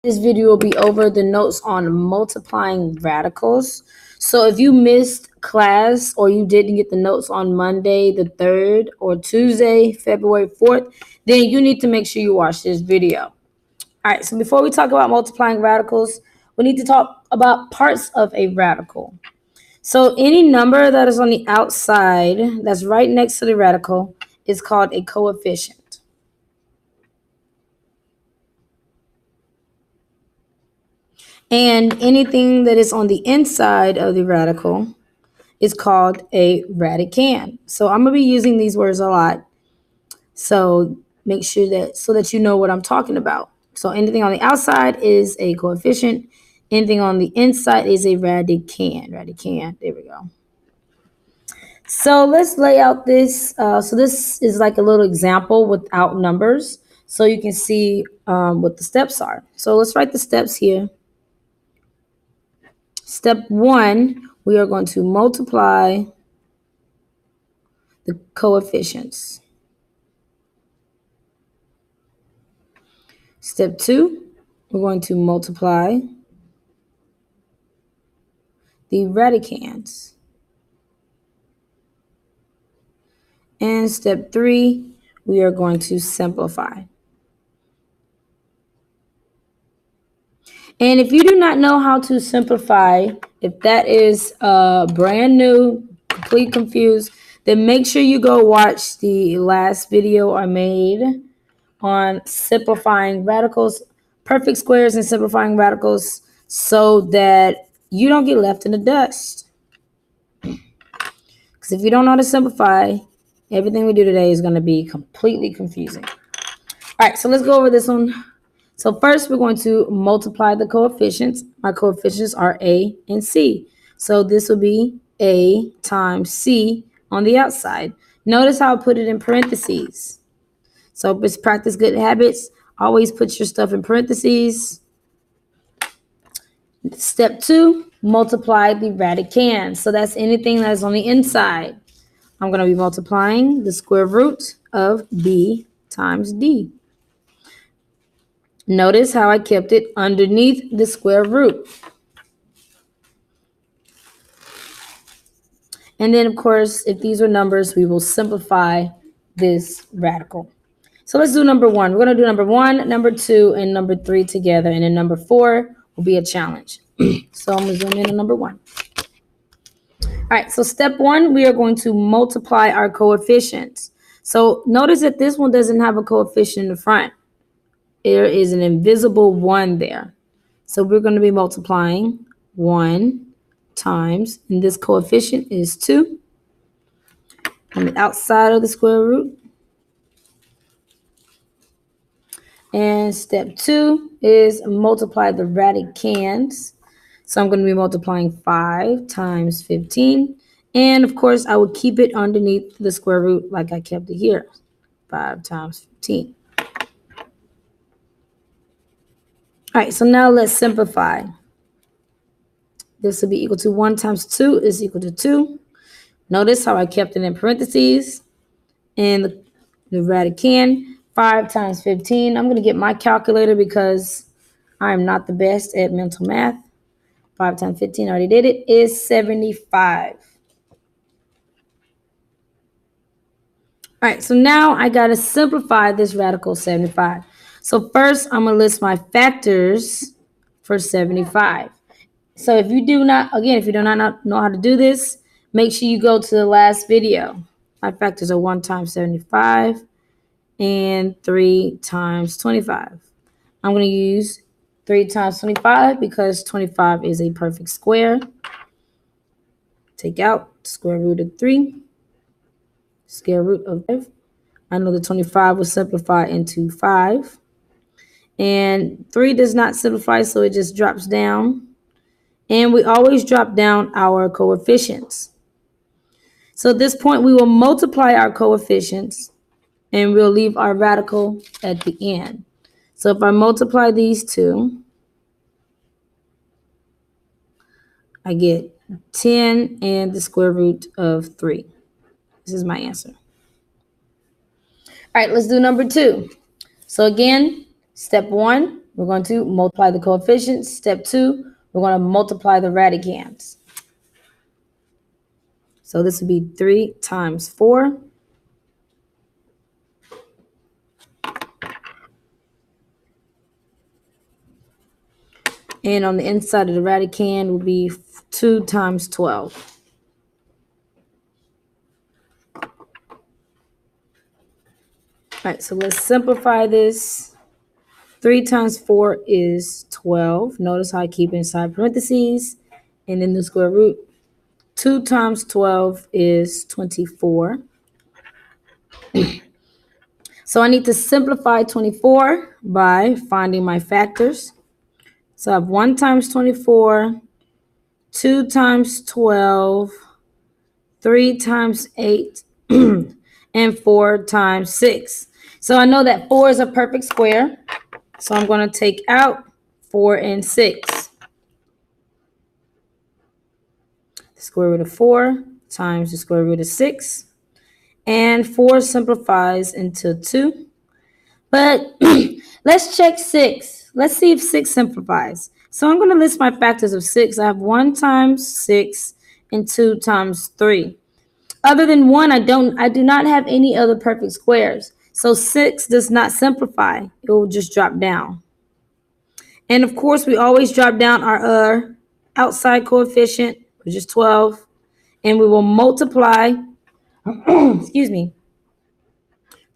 This video will be over the notes on multiplying radicals. So if you missed class or you didn't get the notes on Monday the 3rd or Tuesday, February 4th, then you need to make sure you watch this video. All right, so before we talk about multiplying radicals, we need to talk about parts of a radical. So any number that is on the outside that's right next to the radical is called a coefficient. And anything that is on the inside of the radical is called a radicand. So I'm going to be using these words a lot. So make sure that you know what I'm talking about. So anything on the outside is a coefficient. Anything on the inside is a radicand. Radicand. There we go. So let's lay out this. So this is like a little example without numbers, so you can see what the steps are. So let's write the steps here. Step 1, we are going to multiply the coefficients. Step 2, we're going to multiply the radicands. And step 3, we are going to simplify. And if you do not know how to simplify, if that is brand new, complete confused, then make sure you go watch the last video I made on simplifying radicals, perfect squares and simplifying radicals, so that you don't get left in the dust. Because if you don't know how to simplify, everything we do today is going to be completely confusing. All right, so let's go over this one. So first, we're going to multiply the coefficients. My coefficients are A and C. So this will be A times C on the outside. Notice how I put it in parentheses. So just practice good habits. Always put your stuff in parentheses. Step 2, multiply the radicand. So that's anything that is on the inside. I'm going to be multiplying the square root of B times D. Notice how I kept it underneath the square root. And then, of course, if these are numbers, we will simplify this radical. So let's do number 1. We're going to do number 1, number 2, and number 3 together. And then number 4 will be a challenge. So I'm going to zoom in on number 1. All right, so step 1, we are going to multiply our coefficients. So notice that this one doesn't have a coefficient in the front. There is an invisible 1 there. So we're going to be multiplying 1 times, and this coefficient is 2 on the outside of the square root. And step 2 is multiply the radicands. So I'm going to be multiplying 5 times 15. And of course, I would keep it underneath the square root like I kept it here. 5 times 15. All right, so now let's simplify. This will be equal to 1 times 2 is equal to 2. Notice how I kept it in parentheses. And the radicand, 5 times 15. I'm going to get my calculator because I am not the best at mental math. 5 times 15, I already did it, is 75. All right, so now I got to simplify this radical 75. So first, I'm going to list my factors for 75. So if you do not know how to do this, make sure you go to the last video. My factors are 1 times 75 and 3 times 25. I'm going to use 3 times 25 because 25 is a perfect square. Take out square root of 3, square root of 5. I know the 25 will simplify into 5. And 3 does not simplify, so it just drops down. And we always drop down our coefficients. So at this point, we will multiply our coefficients, and we'll leave our radical at the end. So if I multiply these two, I get 10 and the square root of 3. This is my answer. All right, let's do number 2. So again, step 1, we're going to multiply the coefficients. Step 2, we're going to multiply the radicands. So this would be 3 times 4. And on the inside of the radicand will be 2 times 12. All right, so let's simplify this. 3 times 4 is 12. Notice how I keep inside parentheses. And then the square root. 2 times 12 is 24. So I need to simplify 24 by finding my factors. So I have 1 times 24, 2 times 12, 3 times 8, and 4 times 6. So I know that 4 is a perfect square. So I'm going to take out 4 and 6. The square root of 4 times the square root of 6. And 4 simplifies into 2. But let's check 6. Let's see if 6 simplifies. So I'm going to list my factors of 6. I have 1 times 6 and 2 times 3. Other than 1, I do not have any other perfect squares. So 6 does not simplify. It will just drop down. And of course, we always drop down our outside coefficient, which is 12. And we will multiply, excuse me,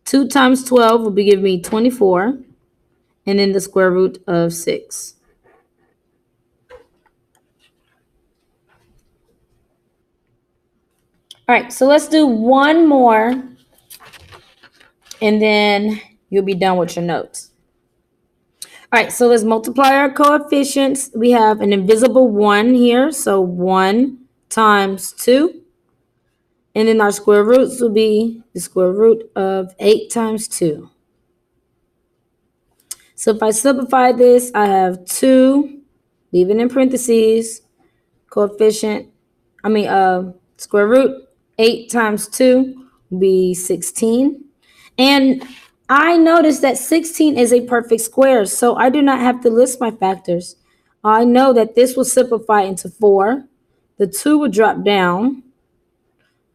2 times 12 will be giving me 24. And then the square root of 6. All right, so let's do one more, and then you'll be done with your notes. All right, so let's multiply our coefficients. We have an invisible 1 here, so 1 times 2. And then our square roots will be the square root of 8 times 2. So if I simplify this, I have 2, leaving in parentheses, square root, 8 times 2 will be 16. And I noticed that 16 is a perfect square, so I do not have to list my factors. I know that this will simplify into 4. The 2 will drop down.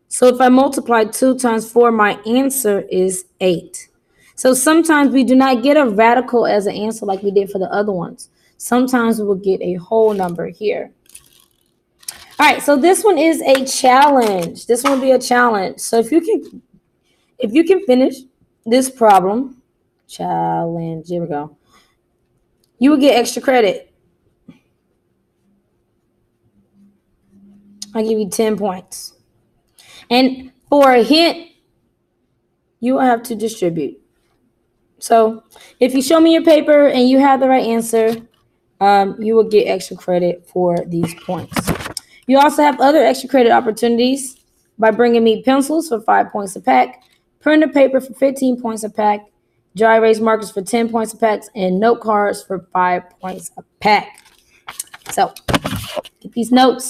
So if I multiply 2 times 4, my answer is 8. So sometimes we do not get a radical as an answer like we did for the other ones. Sometimes we will get a whole number here. All right, so this one is a challenge. This one will be a challenge. So if you can finish this problem, challenge, here we go, you will get extra credit. I'll give you 10 points. And for a hint, you will have to distribute. So if you show me your paper and you have the right answer, you will get extra credit for these points. You also have other extra credit opportunities by bringing me pencils for 5 points a pack, printer paper for 15 points a pack, dry erase markers for 10 points a pack, and note cards for 5 points a pack. So get these notes.